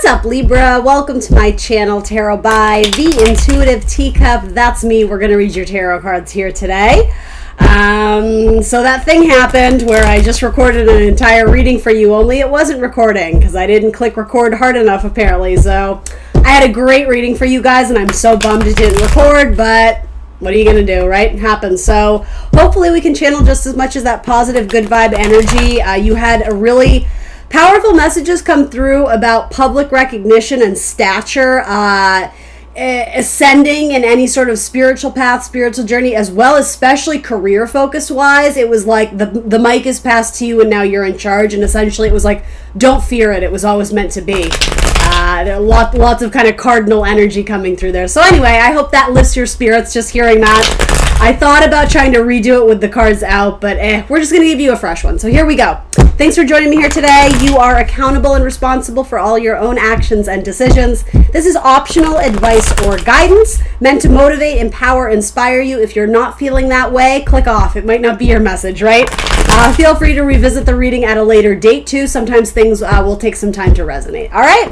What's up, Libra? Welcome to my channel, Tarot by The Intuitive Teacup. That's me. We're going to read your tarot cards here today. So that thing happened where I just recorded an entire reading for you, only it wasn't recording because I didn't click record hard enough, apparently. So I had a great reading for you guys, and I'm so bummed it didn't record, but what are you going to do, right? It happens. So hopefully we can channel just as much as that positive, good vibe energy. You had a really powerful messages come through about public recognition and stature, ascending in any sort of spiritual path, spiritual journey, as well as especially career focus wise. It was like the mic is passed to you and now you're in charge, and essentially it was like, don't fear it, it was always meant to be. There are lots of kind of cardinal energy coming through there. So anyway, I hope that lifts your spirits just hearing that. I thought about trying to redo it with the cards out, but we're just going to give you a fresh one. So here we go. Thanks for joining me here today. You are accountable and responsible for all your own actions and decisions. This is optional advice or guidance meant to motivate, empower, inspire you. If you're not feeling that way, click off. It might not be your message, right? Feel free to revisit the reading at a later date too. Sometimes things will take some time to resonate. All right?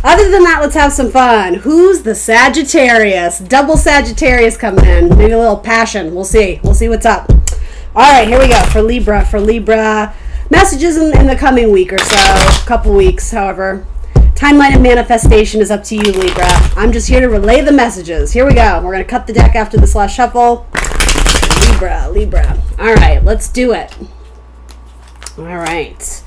Other than that, let's have some fun. Who's the Sagittarius? Double Sagittarius coming in. Maybe a little passion. We'll see. We'll see what's up. All right, here we go for Libra. For Libra, messages in the coming week or so. Couple weeks, however. Timeline of manifestation is up to you, Libra. I'm just here to relay the messages. Here we go. We're going to cut the deck after this last shuffle. Libra. All right, let's do it. All right.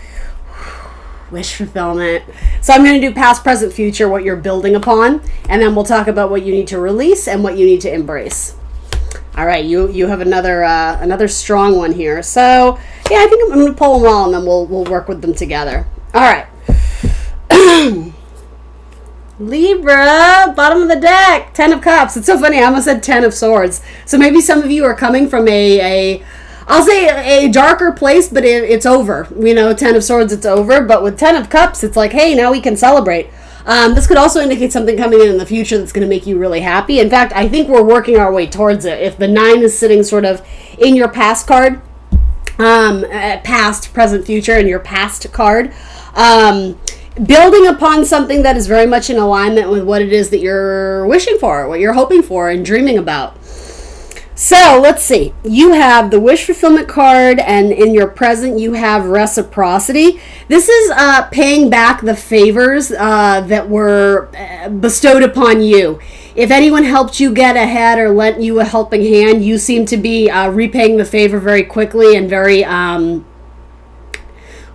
Wish fulfillment. So I'm going to do past, present, future, what you're building upon, and then we'll talk about what you need to release and what you need to embrace. All right, you have another strong one here. So yeah, I think I'm going to pull them all, and then we'll work with them together. All right. Libra, bottom of the deck, 10 of Cups. It's so funny, I almost said 10 of Swords. So maybe some of you are coming from I'll say a darker place, but it's over. 10 of Swords, it's over. But with 10 of Cups, it's like, hey, now we can celebrate. This could also indicate something coming in the future that's going to make you really happy. In fact, I think we're working our way towards it. If the 9 is sitting sort of in your past card, past, present, future, and your past card, building upon something that is very much in alignment with what it is that you're wishing for, what you're hoping for and dreaming about. So let's see. You have the wish fulfillment card, and in your present you have reciprocity. This is paying back the favors that were bestowed upon you. If anyone helped you get ahead or lent you a helping hand, you seem to be repaying the favor very quickly and very, what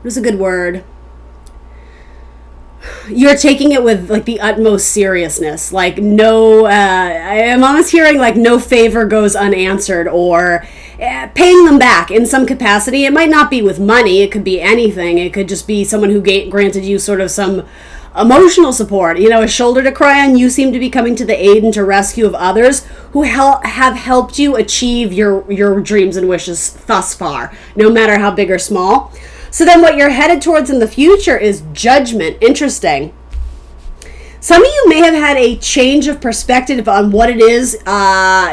is a good word? You're taking it with like the utmost seriousness. Like I'm almost hearing like no favor goes unanswered, or paying them back in some capacity. It might not be with money. It could be anything. It could just be someone who granted you sort of some emotional support, a shoulder to cry on. You seem to be coming to the aid and to rescue of others who have helped you achieve your dreams and wishes thus far, no matter how big or small. So then what you're headed towards in the future is judgment. Interesting. Some of you may have had a change of perspective on what it is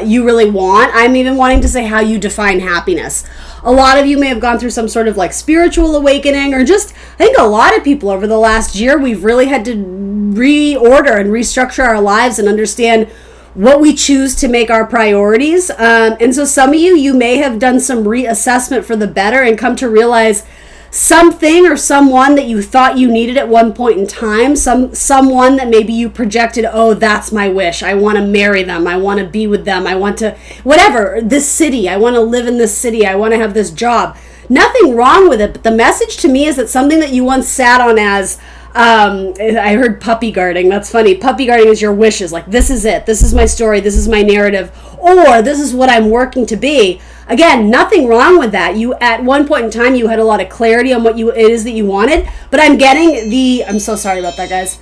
you really want. I'm even wanting to say how you define happiness. A lot of you may have gone through some sort of like spiritual awakening, or just, I think a lot of people over the last year, we've really had to reorder and restructure our lives and understand what we choose to make our priorities. And so some of you may have done some reassessment for the better and come to realize something or someone that you thought you needed at one point in time, someone that maybe you projected, oh, that's my wish. I want to marry them. I want to be with them. I want to, whatever, this city. I want to live in this city. I want to have this job. Nothing wrong with it, but the message to me is that something that you once sat on as, I heard puppy guarding. That's funny. Puppy guarding is your wishes. Like, this is it. This is my story. This is my narrative. Or this is what I'm working to be. Again, nothing wrong with that. You, at one point in time, you had a lot of clarity on what it is that you wanted. But I'm getting I'm so sorry about that, guys.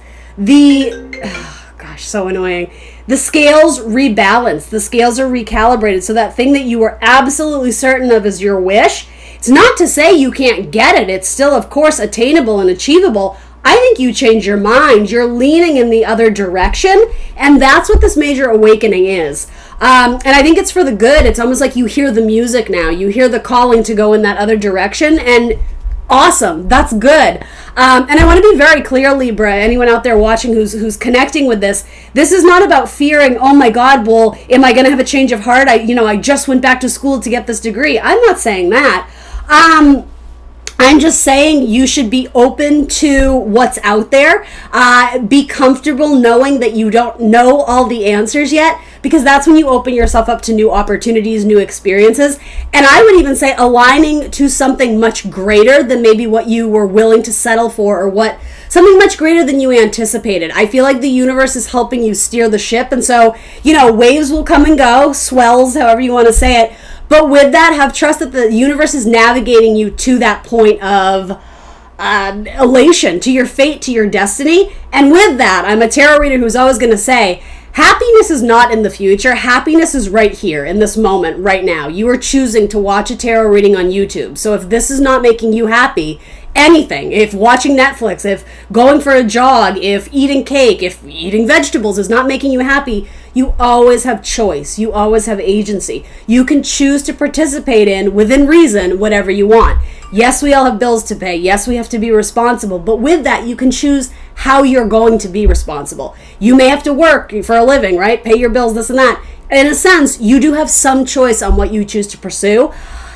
Gosh, so annoying. The scales rebalance. The scales are recalibrated. So that thing that you were absolutely certain of as your wish, it's not to say you can't get it. It's still, of course, attainable and achievable. I think you change your mind. You're leaning in the other direction, and that's what this major awakening is. And I think it's for the good. It's almost like you hear the music now. You hear the calling to go in that other direction, and Awesome. That's good. And I want to be very clear, Libra, anyone out there watching who's connecting with this is not about fearing, oh my God, well, am I going to have a change of heart? I just went back to school to get this degree. I'm not saying that. I'm just saying you should be open to what's out there. Be comfortable knowing that you don't know all the answers yet, because that's when you open yourself up to new opportunities, new experiences. And I would even say aligning to something much greater than maybe what you were willing to settle for, or something much greater than you anticipated. I feel like the universe is helping you steer the ship. And so, waves will come and go, swells, however you want to say it. But with that, have trust that the universe is navigating you to that point of elation, to your fate, to your destiny. And with that, I'm a tarot reader who's always going to say, happiness is not in the future. Happiness is right here, in this moment, right now. You are choosing to watch a tarot reading on YouTube. So if this is not making you happy, anything, if watching Netflix, if going for a jog, if eating cake, if eating vegetables is not making you happy, you always have choice. You always have agency. You can choose to participate in, within reason, whatever you want. Yes, we all have bills to pay. Yes, we have to be responsible. But with that, you can choose how you're going to be responsible. You may have to work for a living, right? Pay your bills, this and that. In a sense, you do have some choice on what you choose to pursue.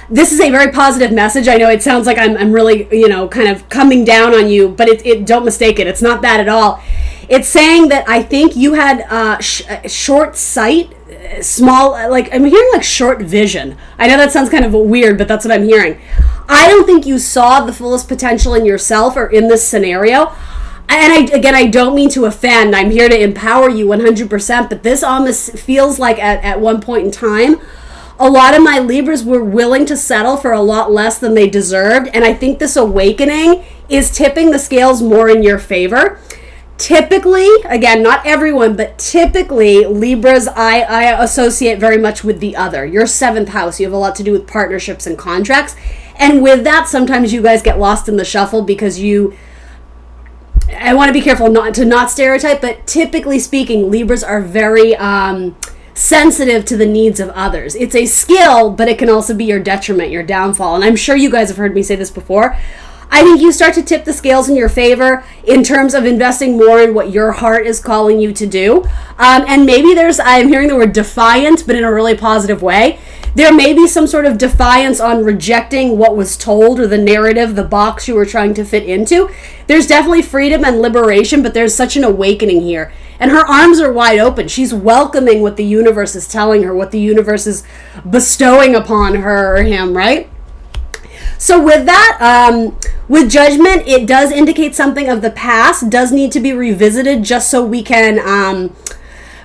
This is a very positive message. I know it sounds like I'm really, kind of coming down on you, but don't mistake it. It's not that at all. It's saying that I think you had short sight, small, I'm hearing short vision. I know that sounds kind of weird, but that's what I'm hearing. I don't think you saw the fullest potential in yourself or in this scenario. And I don't mean to offend. I'm here to empower you 100%, but this almost feels like at one point in time, a lot of my Libras were willing to settle for a lot less than they deserved. And I think this awakening is tipping the scales more in your favor. Typically, again, not everyone, but typically Libras I associate very much with the other. Your 7th house, you have a lot to do with partnerships and contracts. And with that, sometimes you guys get lost in the shuffle because I want to be careful not to stereotype, but typically speaking, Libras are very sensitive to the needs of others. It's a skill, but it can also be your detriment, your downfall. And I'm sure you guys have heard me say this before. I think you start to tip the scales in your favor in terms of investing more in what your heart is calling you to do. And maybe I'm hearing the word defiant, but in a really positive way. There may be some sort of defiance on rejecting what was told or the narrative, the box you were trying to fit into. There's definitely freedom and liberation, but there's such an awakening here. And her arms are wide open. She's welcoming what the universe is telling her, what the universe is bestowing upon her or him, right? So with that, with judgment, it does indicate something of the past, does need to be revisited just so we can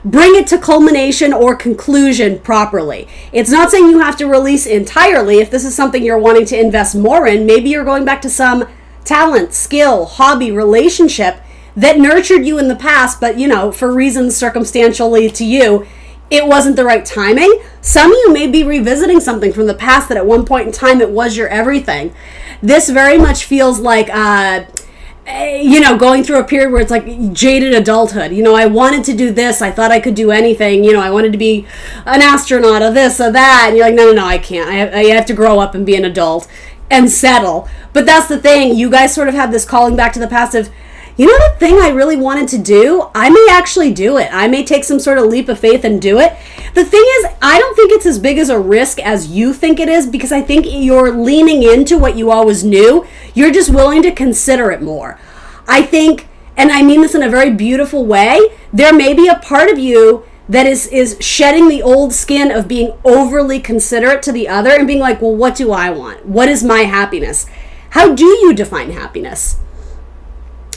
bring it to culmination or conclusion properly. It's not saying you have to release entirely. If this is something you're wanting to invest more in, maybe you're going back to some talent, skill, hobby, relationship that nurtured you in the past, but for reasons circumstantially to you, it wasn't the right timing. Some of you may be revisiting something from the past that at one point in time it was your everything. This very much feels like going through a period where it's like jaded adulthood. I wanted to do this. I thought I could do anything. I wanted to be an astronaut or this or that. And you're like, no, I can't. I have to grow up and be an adult and settle. But that's the thing. You guys sort of have this calling back to the past of, the thing I really wanted to do, I may actually do it. I may take some sort of leap of faith and do it. The thing is, I don't think it's as big as a risk as you think it is, because I think you're leaning into what you always knew. You're just willing to consider it more. I think, and I mean this in a very beautiful way, there may be a part of you that is shedding the old skin of being overly considerate to the other and being like, well, what do I want? What is my happiness? How do you define happiness?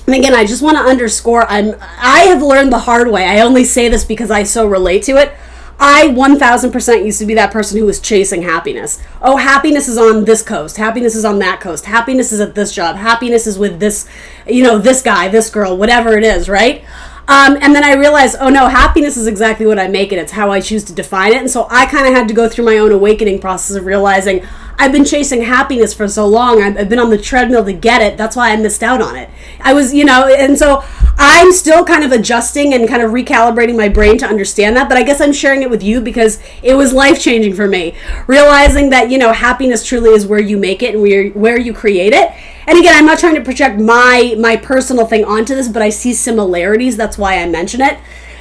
And again, I just want to underscore, I have learned the hard way. I only say this because I so relate to it. I 1000% used to be that person who was chasing happiness. Oh, happiness is on this coast. Happiness is on that coast. Happiness is at this job. Happiness is with this, this guy, this girl, whatever it is, right? And then I realized, oh no, happiness is exactly what I make it. It's how I choose to define it. And so I kind of had to go through my own awakening process of realizing I've been chasing happiness for so long. I've been on the treadmill to get it. That's why I missed out on it. I was, and so I'm still kind of adjusting and kind of recalibrating my brain to understand that. But I guess I'm sharing it with you because it was life-changing for me. Realizing that, happiness truly is where you make it and where you create it. And again, I'm not trying to project my personal thing onto this, but I see similarities. That's why I mention it.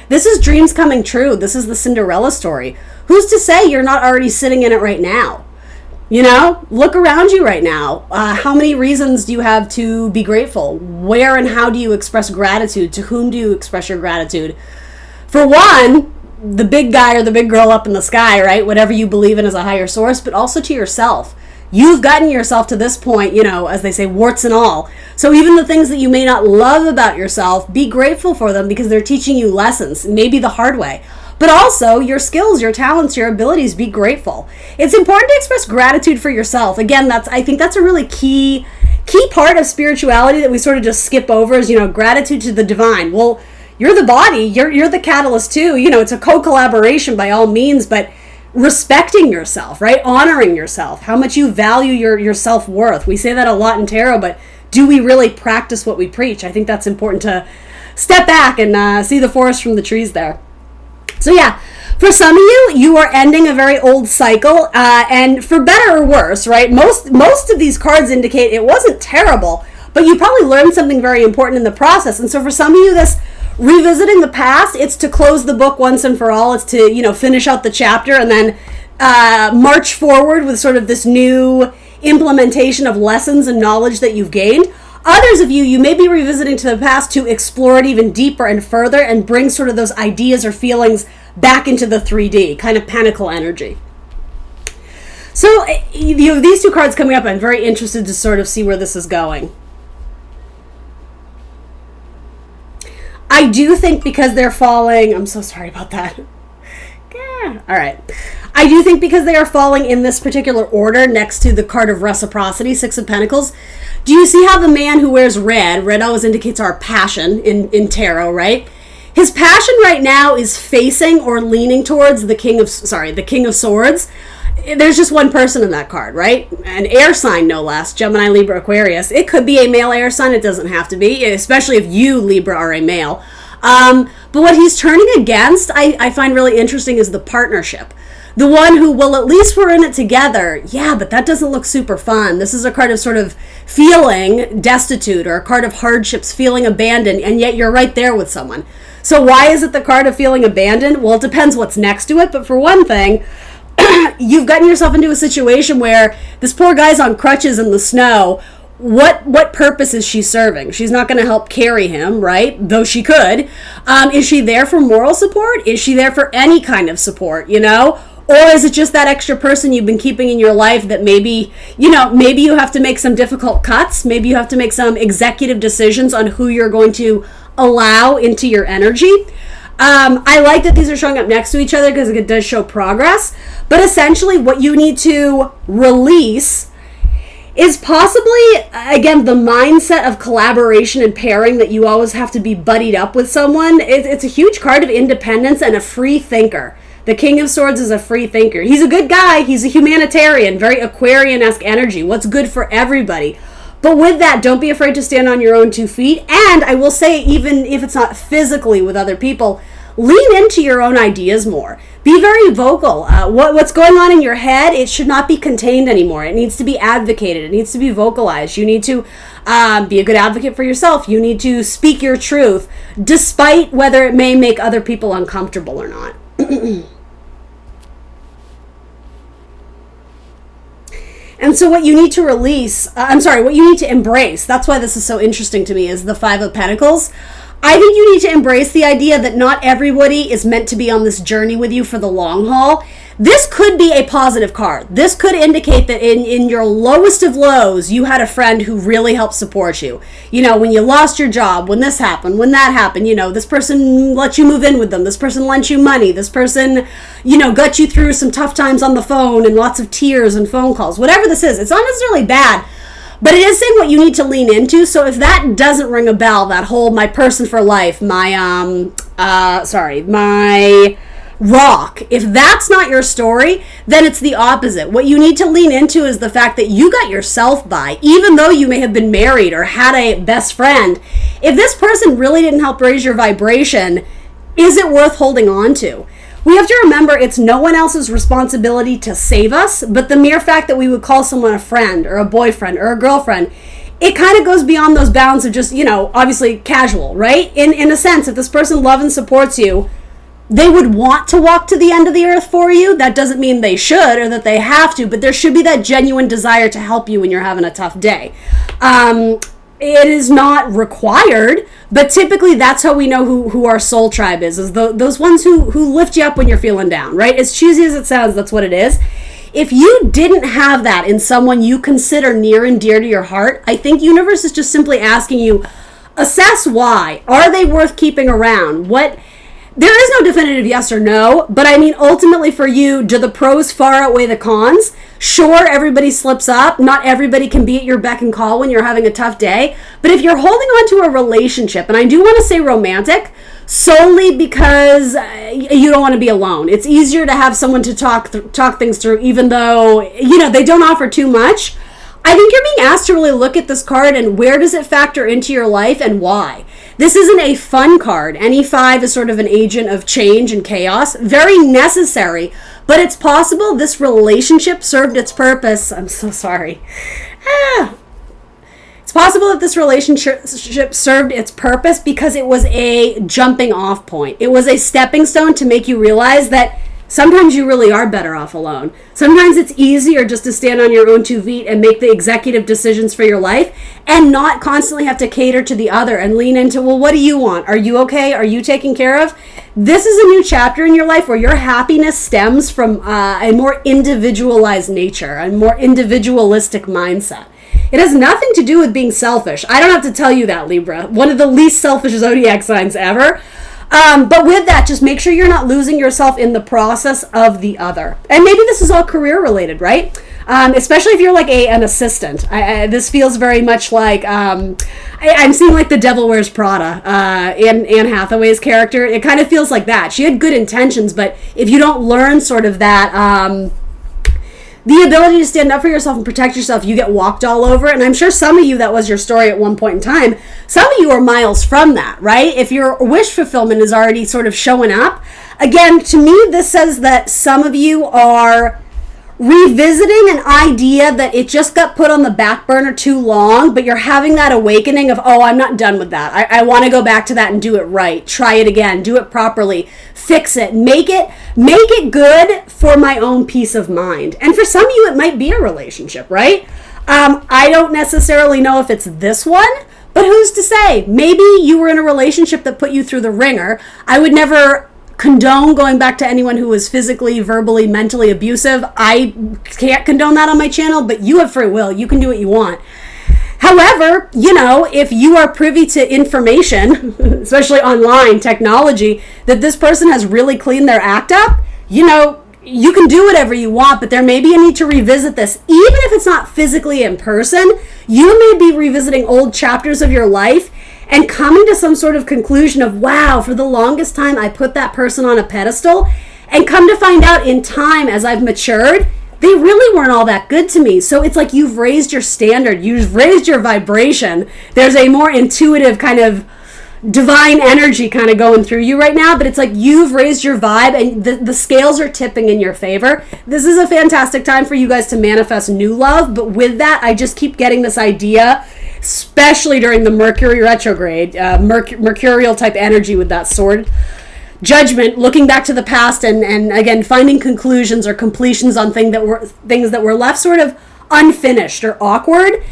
This is dreams coming true. This is the Cinderella story. Who's to say you're not already sitting in it right now? Look around you right now. How many reasons do you have to be grateful? Where and how do you express gratitude? To whom do you express your gratitude? For one, the big guy or the big girl up in the sky, right? Whatever you believe in as a higher source, but also to yourself. You've gotten yourself to this point, as they say, warts and all. So even the things that you may not love about yourself, be grateful for them because they're teaching you lessons, maybe the hard way. But also your skills, your talents, your abilities, be grateful. It's important to express gratitude for yourself. Again, I think that's a really key part of spirituality that we sort of just skip over is, gratitude to the divine. Well, you're the body, you're the catalyst too. It's a co-collaboration by all means, but respecting yourself, right? Honoring yourself, how much you value your self-worth. We say that a lot in tarot, but do we really practice what we preach? I think that's important to step back and see the forest from the trees there. So yeah, for some of you are ending a very old cycle, and for better or worse, right? Most of these cards indicate it wasn't terrible, but you probably learned something very important in the process. And so for some of you, this revisiting the past, it's to close the book once and for all. It's to, finish out the chapter and then march forward with sort of this new implementation of lessons and knowledge that you've gained. Others of you may be revisiting to the past to explore it even deeper and further and bring sort of those ideas or feelings back into the 3D, kind of panicle energy. So these two cards coming up, I'm very interested to sort of see where this is going. I do think because they're falling, I'm so sorry about that. Yeah, all right. I do think because they are falling in this particular order next to the card of reciprocity, Six of Pentacles. Do you see how the man who wears red always indicates our passion in tarot, right? His passion right now is facing or leaning towards the King of Swords. There's just one person in that card, right? An air sign, no less. Gemini, Libra, Aquarius. It could be a male air sign. It doesn't have to be, especially if you, Libra, are a male. But what he's turning against, I find really interesting, is the partnership. The one who, well, at least we're in it together. Yeah, but that doesn't look super fun. This is a card of sort of feeling destitute, or a card of hardships, feeling abandoned, and yet you're right there with someone. So why is it the card of feeling abandoned? Well, it depends what's next to it. But for one thing, you've gotten yourself into a situation where this poor guy's on crutches in the snow. What purpose is she serving? She's not going to help carry him, right? Though she could. Is she there for moral support? Is she there for any kind of support, Or is it just that extra person you've been keeping in your life that maybe you have to make some difficult cuts. Maybe you have to make some executive decisions on who you're going to allow into your energy. I like that these are showing up next to each other because it does show progress. But essentially what you need to release is possibly, again, the mindset of collaboration and pairing that you always have to be buddied up with someone. It's a huge card of independence and a free thinker. The King of Swords is a free thinker. He's a good guy. He's a humanitarian, very Aquarian-esque energy. What's good for everybody. But with that, don't be afraid to stand on your own 2 feet. And I will say, even if it's not physically with other people, lean into your own ideas more. Be very vocal. What's going on in your head, it should not be contained anymore. It needs to be advocated. It needs to be vocalized. You need to be a good advocate for yourself. You need to speak your truth, despite whether it may make other people uncomfortable or not. And so what you need to what you need to embrace, that's why this is so interesting to me, is the Five of Pentacles. I think you need to embrace the idea that not everybody is meant to be on this journey with you for the long haul. This could be a positive card. This could indicate that in your lowest of lows, you had a friend who really helped support you. When you lost your job, when this happened, when that happened, this person let you move in with them. This person lent you money. This person, got you through some tough times on the phone and lots of tears and phone calls. Whatever this is, it's not necessarily bad. But it is saying what you need to lean into. So if that doesn't ring a bell, that whole my person for life, my rock. If that's not your story, then it's the opposite. What you need to lean into is the fact that you got yourself by, even though you may have been married or had a best friend. If this person really didn't help raise your vibration, is it worth holding on to? We have to remember it's no one else's responsibility to save us, but the mere fact that we would call someone a friend or a boyfriend or a girlfriend, it kind of goes beyond those bounds of just, obviously casual, right? In a sense, if this person loves and supports you, they would want to walk to the end of the earth for you. That doesn't mean they should or that they have to, but there should be that genuine desire to help you when you're having a tough day. It is not required, but typically that's how we know who our soul tribe is those ones who lift you up when you're feeling down, right? As cheesy as it sounds, that's what it is. If you didn't have that in someone you consider near and dear to your heart, I think universe is just simply asking you, assess why. Are they worth keeping around? There is no definitive yes or no, but I mean, ultimately for you, do the pros far outweigh the cons? Sure, everybody slips up. Not everybody can be at your beck and call when you're having a tough day. But if you're holding on to a relationship, and I do want to say romantic, solely because you don't want to be alone. It's easier to have someone to talk things through, even though, they don't offer too much. I think you're being asked to really look at this card and where does it factor into your life and why. This isn't a fun card. Any 5 is sort of an agent of change and chaos. Very necessary, but it's possible this relationship served its purpose. I'm so sorry. It's possible that this relationship served its purpose because it was a jumping off point. It was a stepping stone to make you realize that sometimes you really are better off alone. Sometimes it's easier just to stand on your own 2 feet and make the executive decisions for your life and not constantly have to cater to the other and lean into, well, what do you want? Are you okay? Are you taken care of? This is a new chapter in your life where your happiness stems from a more individualized nature, a more individualistic mindset. It has nothing to do with being selfish. I don't have to tell you that, Libra. One of the least selfish zodiac signs ever. But with that, just make sure you're not losing yourself in the process of the other. And maybe this is all career related, right? Especially if you're like an assistant. This feels very much like, I'm seeing like The Devil Wears Prada, Anne Hathaway's character. It kind of feels like that. She had good intentions, but if you don't learn sort of that, the ability to stand up for yourself and protect yourself, you get walked all over. And I'm sure some of you, that was your story at one point in time. Some of you are miles from that, right? If your wish fulfillment is already sort of showing up. Again, to me, this says that some of you are revisiting an idea that it just got put on the back burner too long, but you're having that awakening of, oh, I'm not done with that. I want to go back to that and do it right. Try it again. Do it properly. Fix it. Make it good for my own peace of mind. And for some of you, it might be a relationship, right? I don't necessarily know if it's this one, but who's to say? Maybe you were in a relationship that put you through the ringer. I would never condone going back to anyone who was physically, verbally, mentally abusive. I can't condone that on my channel, but you have free will. You can do what you want. However, if you are privy to information, especially online technology, that this person has really cleaned their act up, you can do whatever you want, but there may be a need to revisit this. Even if it's not physically in person, you may be revisiting old chapters of your life and coming to some sort of conclusion of, wow, for the longest time I put that person on a pedestal, and come to find out in time as I've matured, they really weren't all that good to me. So it's like you've raised your standard, you've raised your vibration. There's a more intuitive kind of divine energy kind of going through you right now, but it's like you've raised your vibe and the scales are tipping in your favor. This is a fantastic time for you guys to manifest new love, but with that, I just keep getting this idea, especially during the Mercury retrograde, mercurial type energy with that sword judgment, looking back to the past and again finding conclusions or completions on things that were left sort of unfinished or awkward.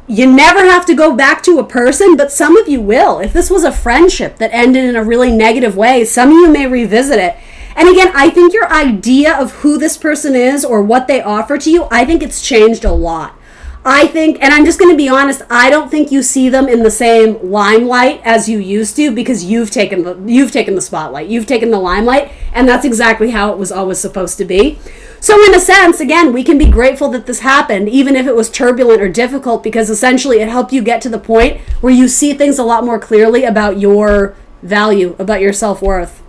You never have to go back to a person, but some of you will. If this was a friendship that ended in a really negative way, some of you may revisit it. And again, I think your idea of who this person is or what they offer to you, I think it's changed a lot. I think, and I'm just going to be honest, I don't think you see them in the same limelight as you used to, because you've taken the spotlight, you've taken the limelight, and that's exactly how it was always supposed to be. So in a sense, again, we can be grateful that this happened, even if it was turbulent or difficult, because essentially it helped you get to the point where you see things a lot more clearly about your value, about your self-worth.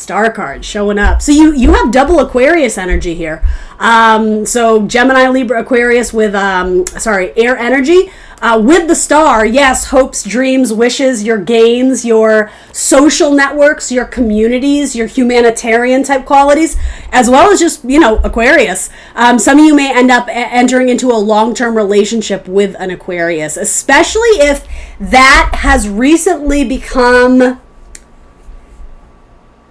Star card showing up. So you have double Aquarius energy here. So Gemini, Libra, Aquarius with air energy. With the star, yes, hopes, dreams, wishes, your gains, your social networks, your communities, your humanitarian type qualities, as well as just, Aquarius. Some of you may end up entering into a long-term relationship with an Aquarius, especially if that has recently become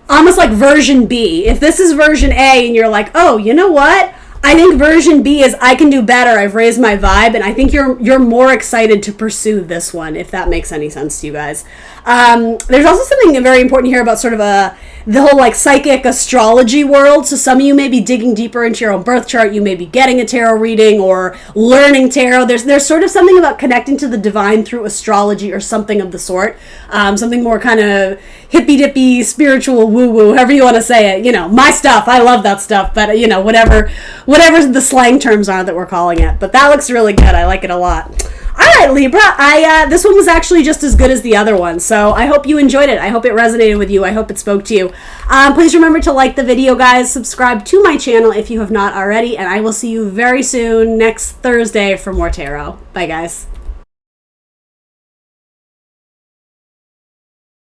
almost like version B. If this is version A and you're like, oh, you know what? I think version B is I can do better. I've raised my vibe, and I think you're more excited to pursue this one, if that makes any sense to you guys. There's also something very important here about sort of the whole like psychic astrology world. So some of you may be digging deeper into your own birth chart. You may be getting a tarot reading or learning tarot. There's sort of something about connecting to the divine through astrology or something of the sort. Something more kind of hippy dippy, spiritual, woo woo, however you want to say it. My stuff. I love that stuff. But whatever the slang terms are that we're calling it. But that looks really good. I like it a lot. All right, Libra, this one was actually just as good as the other one, so I hope you enjoyed it. I hope it resonated with you. I hope it spoke to you. Please remember to like the video, guys. Subscribe to my channel if you have not already, and I will see you very soon next Thursday for more tarot. Bye, guys.